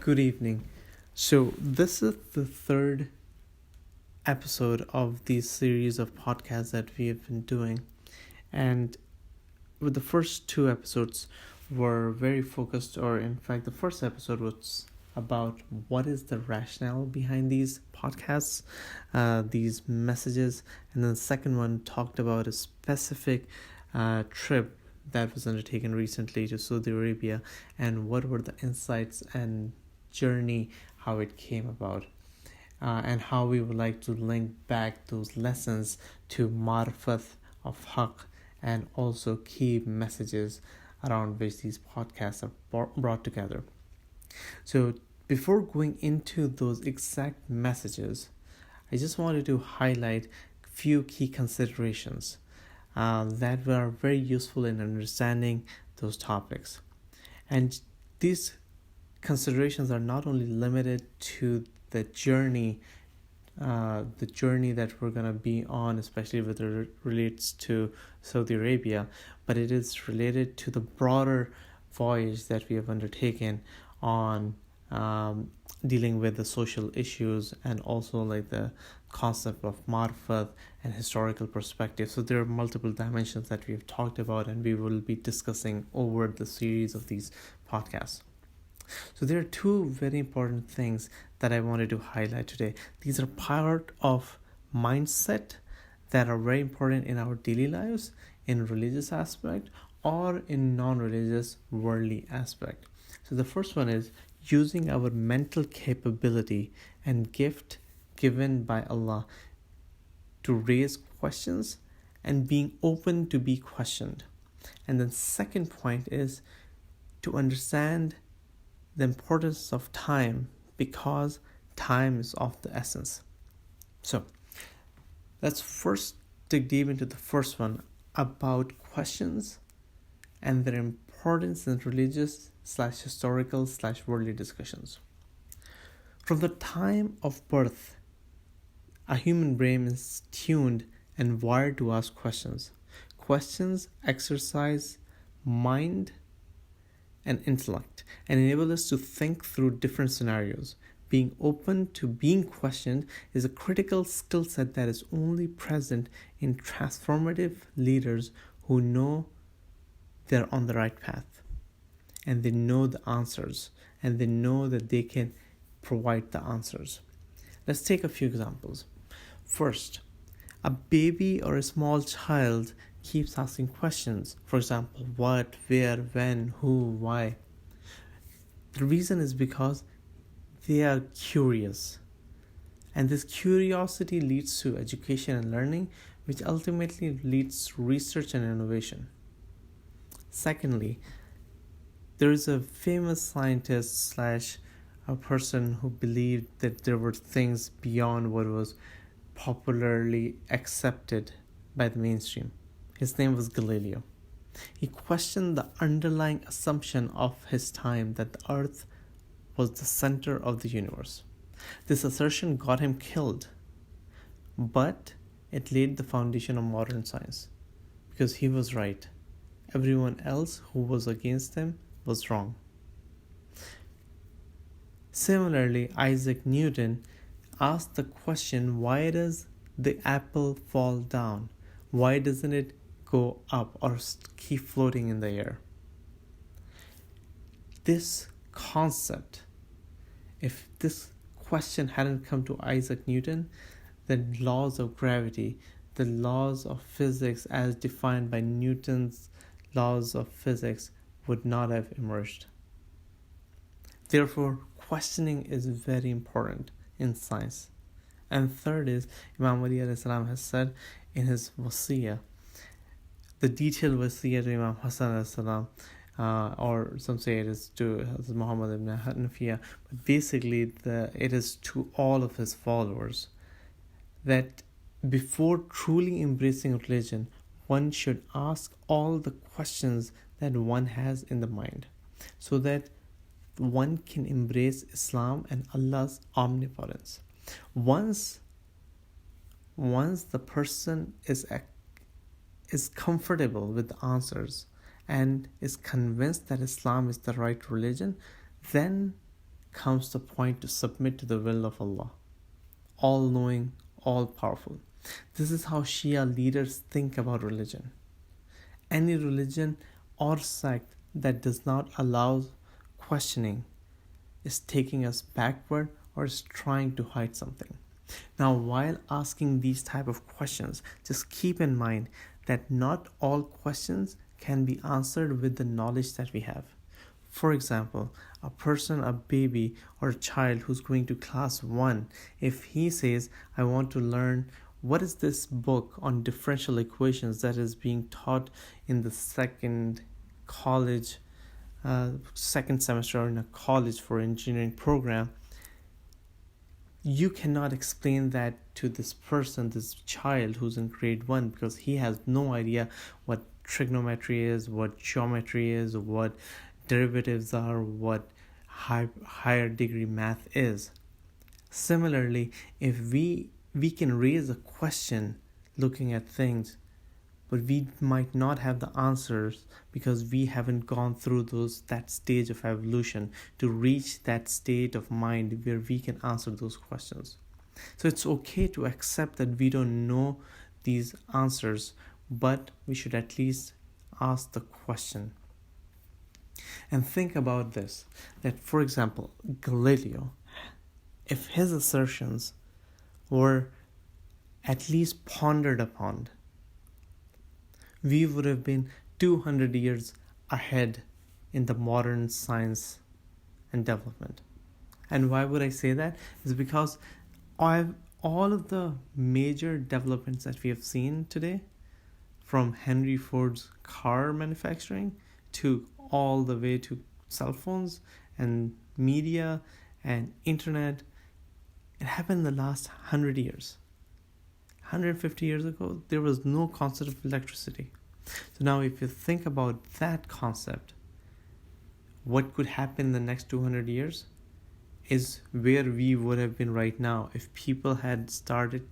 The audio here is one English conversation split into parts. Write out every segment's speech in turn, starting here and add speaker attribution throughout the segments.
Speaker 1: Good evening. So, this is the third episode of this series of podcasts that we have been doing. And with the first two episodes were very focused, or in fact, the first episode was about what is the rationale behind these podcasts, these messages. And then the second one talked about a specific trip that was undertaken recently to Saudi Arabia and what were the insights and journey, how it came about, and how we would like to link back those lessons to marifat of haqq and also key messages around which these podcasts are brought together. So before going into those exact messages, I just wanted to highlight a few key considerations that were very useful in understanding those topics. And these considerations are not only limited to the journey that we're going to be on, especially with it relates to Saudi Arabia, but it is related to the broader voyage that we have undertaken on dealing with the social issues and also like the concept of marifat and historical perspective. So there are multiple dimensions that we have talked about and we will be discussing over the series of these podcasts. So there are two very important things that I wanted to highlight today. These are part of mindset that are very important in our daily lives, in religious aspect or in non-religious worldly aspect. So the first one is using our mental capability and gift given by Allah to raise questions and being open to be questioned. And then second point is to understand the importance of time, because time is of the essence. So let's first dig deep into the first one about questions and their importance in religious / historical / worldly discussions. From the time of birth, a human brain is tuned and wired to ask questions. Questions exercise mind and intellect and enable us to think through different scenarios. Being open to being questioned is a critical skill set that is only present in transformative leaders who know they're on the right path and they know the answers and they know that they can provide the answers. Let's take a few examples. First, a baby or a small child keeps asking questions. For example, what, where, when, who, why. The reason is because they are curious. And this curiosity leads to education and learning, which ultimately leads to research and innovation. Secondly, there is a famous scientist / a person who believed that there were things beyond what was popularly accepted by the mainstream. His name was Galileo. He questioned the underlying assumption of his time that the earth was the center of the universe. This assertion got him killed, but it laid the foundation of modern science because he was right. Everyone else who was against him was wrong. Similarly, Isaac Newton asked the question, why does the apple fall down? Why doesn't it go up or keep floating in the air? This concept, if this question hadn't come to Isaac Newton, the laws of gravity, the laws of physics as defined by Newton's laws of physics would not have emerged. Therefore, questioning is very important in science. And third is, Imam Ali alayhi salam has said in his wasiyah, the detailed wasiyah to Imam Hassan alayhi salam, or some say it is to Hazrat Muhammad ibn Hanafiya, but basically it is to all of his followers, that before truly embracing religion, one should ask all the questions that one has in the mind, so that one can embrace Islam and Allah's omnipotence. Once the person is comfortable with the answers and is convinced that Islam is the right religion, then comes the point to submit to the will of Allah, all knowing, all powerful. This is how Shia leaders think about religion. Any religion or sect that does not allow questioning is taking us backward or is trying to hide something. Now, while asking these type of questions, just keep in mind that not all questions can be answered with the knowledge that we have. For example, a person, a baby or a child who's going to class 1, if he says, I want to learn what is this book on differential equations that is being taught in the second semester or in a college for engineering program, you cannot explain that to this person, this child who's in grade 1, because he has no idea what trigonometry is, what geometry is, what derivatives are, what higher degree math is. Similarly, if we can raise a question looking at things, but we might not have the answers because we haven't gone through that stage of evolution to reach that state of mind where we can answer those questions. So it's okay to accept that we don't know these answers, but we should at least ask the question. And think about this, that for example, Galileo, if his assertions were at least pondered upon, we would have been 200 years ahead in the modern science and development. And why would I say that? Is because all of the major developments that we have seen today, from Henry Ford's car manufacturing to all the way to cell phones and media and internet, it happened in the last 100 years. 150 years ago, there was no concept of electricity. So now if you think about that concept, what could happen in the next 200 years is where we would have been right now if people had started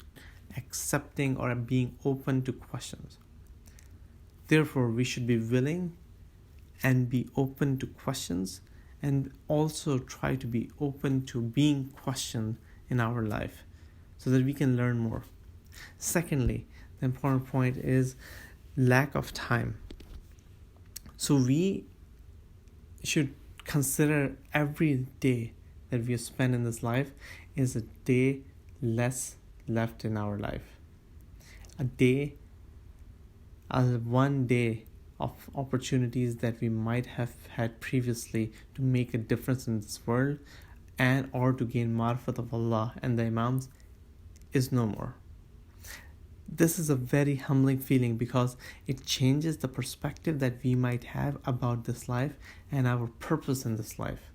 Speaker 1: accepting or being open to questions. Therefore, we should be willing and be open to questions, and also try to be open to being questioned in our life so that we can learn more. Secondly, the important point is lack of time. So we should consider every day that we spend in this life is a day less left in our life. One day of opportunities that we might have had previously to make a difference in this world and or to gain marifat of Allah and the Imams is no more. This is a very humbling feeling because it changes the perspective that we might have about this life and our purpose in this life.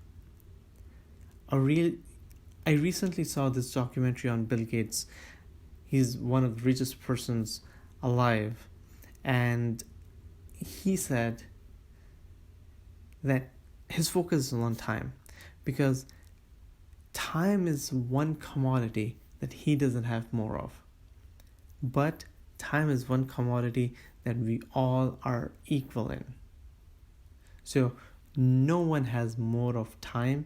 Speaker 1: I recently saw this documentary on Bill Gates. He's one of the richest persons alive, and he said that his focus is on time because time is one commodity that he doesn't have more of. But time is one commodity that we all are equal in. So no one has more of time.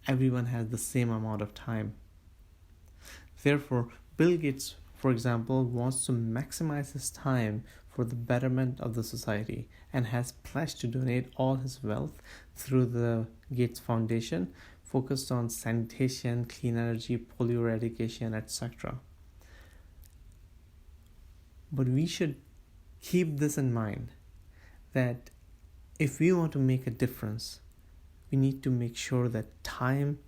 Speaker 1: Everyone has the same amount of time. Therefore, Bill Gates, for example, wants to maximize his time for the betterment of the society and has pledged to donate all his wealth through the Gates Foundation, focused on sanitation, clean energy, polio eradication, etc. But we should keep this in mind, that if we want to make a difference, we need to make sure that time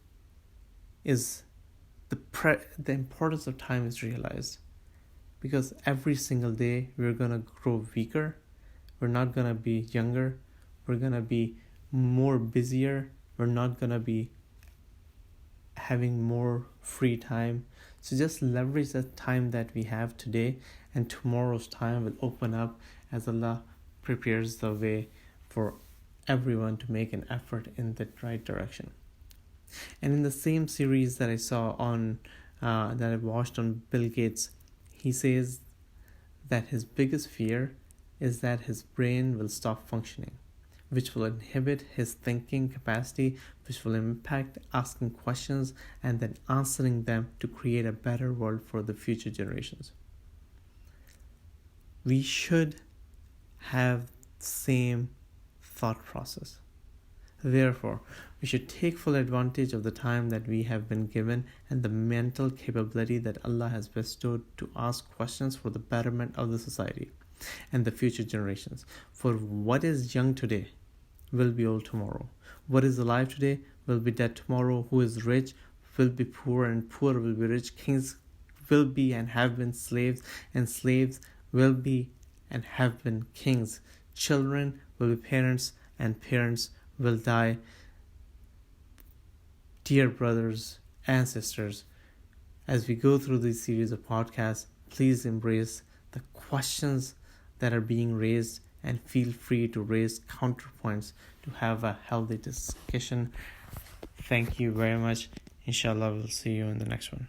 Speaker 1: is the importance of time is realized. Because every single day we're going to grow weaker, we're not going to be younger, we're going to be more busier, we're not going to be having more free time. So just leverage the time that we have today, and tomorrow's time will open up as Allah prepares the way for everyone to make an effort in the right direction. And in the same series that I saw that I watched on Bill Gates, he says that his biggest fear is that his brain will stop functioning. which will inhibit his thinking capacity, which will impact asking questions and then answering them to create a better world for the future generations. We should have the same thought process. Therefore, we should take full advantage of the time that we have been given and the mental capability that Allah has bestowed to ask questions for the betterment of the society and the future generations. For what is young today will be old tomorrow. What is alive today will be dead tomorrow. Who is rich will be poor, and poor will be rich. Kings will be and have been slaves, and slaves will be and have been kings. Children will be parents, and parents will die. Dear brothers and sisters, as we go through this series of podcasts, please embrace the questions that are being raised and feel free to raise counterpoints to have a healthy discussion. Thank you very much. Inshallah, we'll see you in the next one.